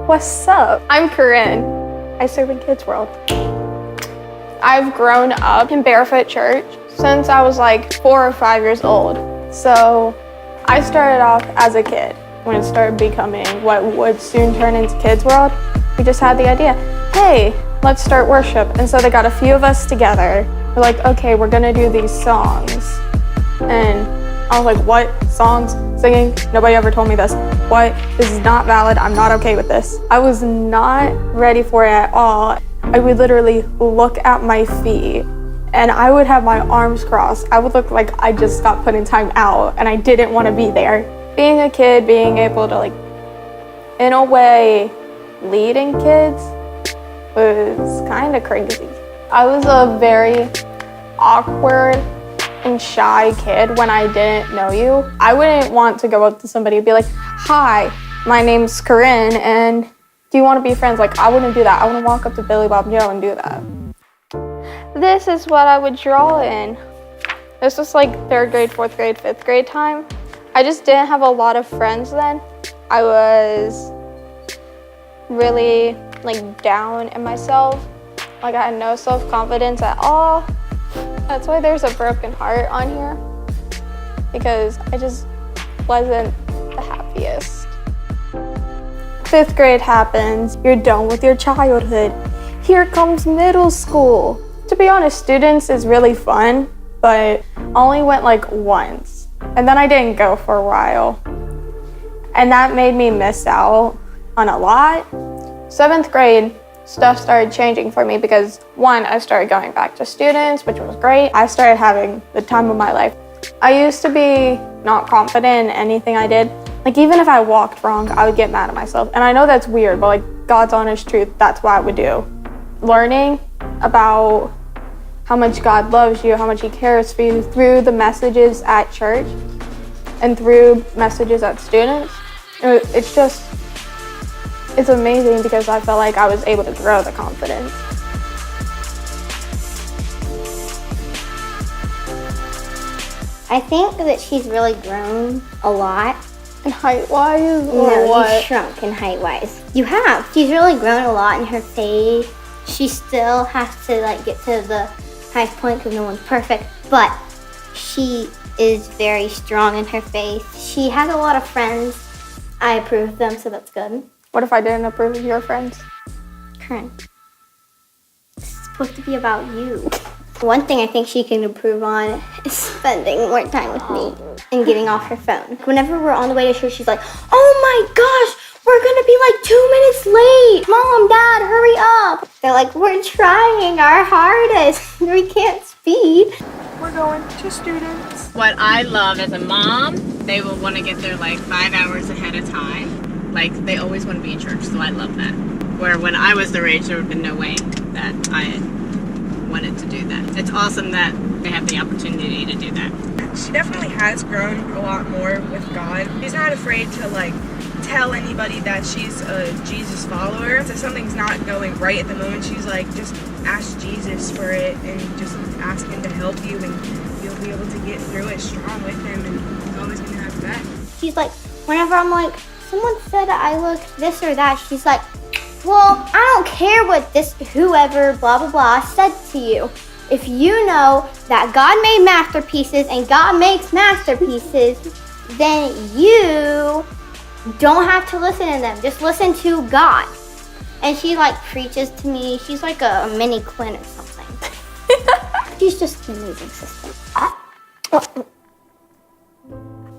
What's up? I'm Corryn. I serve in Kids World. I've grown up in Barefoot Church since I was like 4 or 5 years old. So I started off as a kid. When it started becoming what would soon turn into Kids World, we just had the idea, hey, let's start worship. And so they got a few of us together. We're like, okay, we're gonna do these songs. And I was like, what? Songs? Singing? Nobody ever told me this. What? This is not valid. I'm not okay with this. I was not ready for it at all. I would literally look at my feet and I would have my arms crossed. I would look like I just got put in time out and I didn't want to be there. Being a kid, being able to like, in a way, leading kids was kind of crazy. I was a very awkward and shy kid when I didn't know you. I wouldn't want to go up to somebody and be like, hi, my name's Corryn, and do you want to be friends? Like, I wouldn't do that. I wouldn't walk up to Billy Bob Joe and do that. This is what I would draw in. This was like 3rd grade, 4th grade, 5th grade time. I just didn't have a lot of friends then. I was really like down in myself. Like I had no self-confidence at all. That's why there's a broken heart on here, because I just wasn't the happiest. 5th grade happens, you're done with your childhood. Here comes middle school. To be honest, students is really fun, but I only went like once. And then I didn't go for a while. And that made me miss out on a lot. 7th grade, stuff started changing for me because 1, I started going back to students, which was great. I started having the time of my life. I used to be not confident in anything I did. Like even if I walked wrong, I would get mad at myself. And I know that's weird, but like God's honest truth, that's what I would do. Learning about how much God loves you, how much he cares for you through the messages at church and through messages at students. It's amazing because I felt like I was able to grow the confidence. I think that she's really grown a lot. And height-wise or no, what? You've shrunk in height-wise. You have. She's really grown a lot in her faith. She still has to like get to the highest point because no one's perfect, but she is very strong in her faith. She has a lot of friends. I approve of them, so that's good. What if I didn't approve of your friends? Corryn, it's supposed to be about you. One thing I think she can improve on is spending more time with me and getting off her phone. Whenever we're on the way to church, she's like, oh my gosh, we're gonna be like 2 minutes late. Mom, Dad, hurry up. They're like, we're trying our hardest. We can't speed. We're going to students. What I love as a mom, they will want to get there like 5 hours ahead of time. Like they always want to be in church, so I love that. Where when I was their age, there would have been no way that I wanted to do that. It's awesome that they have the opportunity to do that. She definitely has grown a lot more with God. She's not afraid to like tell anybody that she's a Jesus follower. If something's not going right at the moment, she's like, just ask Jesus for it and just ask him to help you and you'll be able to get through it strong with him and he's always gonna have your back. She's like, whenever I'm like, someone said I look this or that, she's like, well, I don't care what this whoever blah blah blah said to you. If you know that God made masterpieces and God makes masterpieces, then you don't have to listen to them. Just listen to God. And she like preaches to me. She's like a mini Quinn or something. She's just an amazing sister.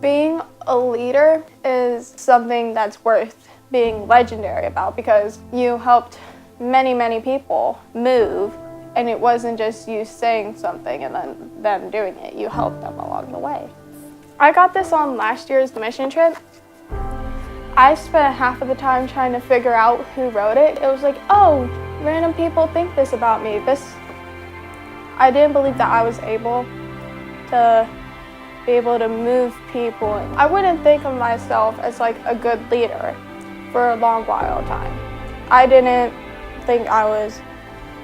Being a leader is something that's worth being legendary about because you helped many, many people move, and it wasn't just you saying something and then them doing it. You helped them along the way. I got this on last year's mission trip. I spent half of the time trying to figure out who wrote it. It was like, oh, random people think this about me. I didn't believe that I was able to be able to move people. I wouldn't think of myself as like a good leader for a long while of time. I didn't think I was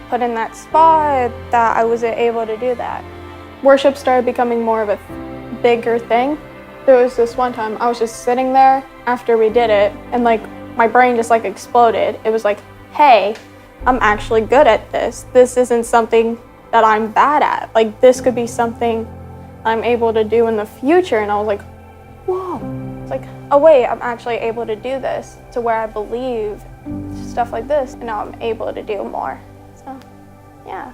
put in that spot, that I wasn't able to do that. Worship started becoming more of a bigger thing. There was this one time I was just sitting there after we did it, and like my brain just like exploded. It was like, hey, I'm actually good at this. This isn't something that I'm bad at. Like, this could be something I'm able to do in the future. And I was like, whoa. It's like, oh wait, I'm actually able to do this, to where I believe stuff like this, and now I'm able to do more. So, yeah.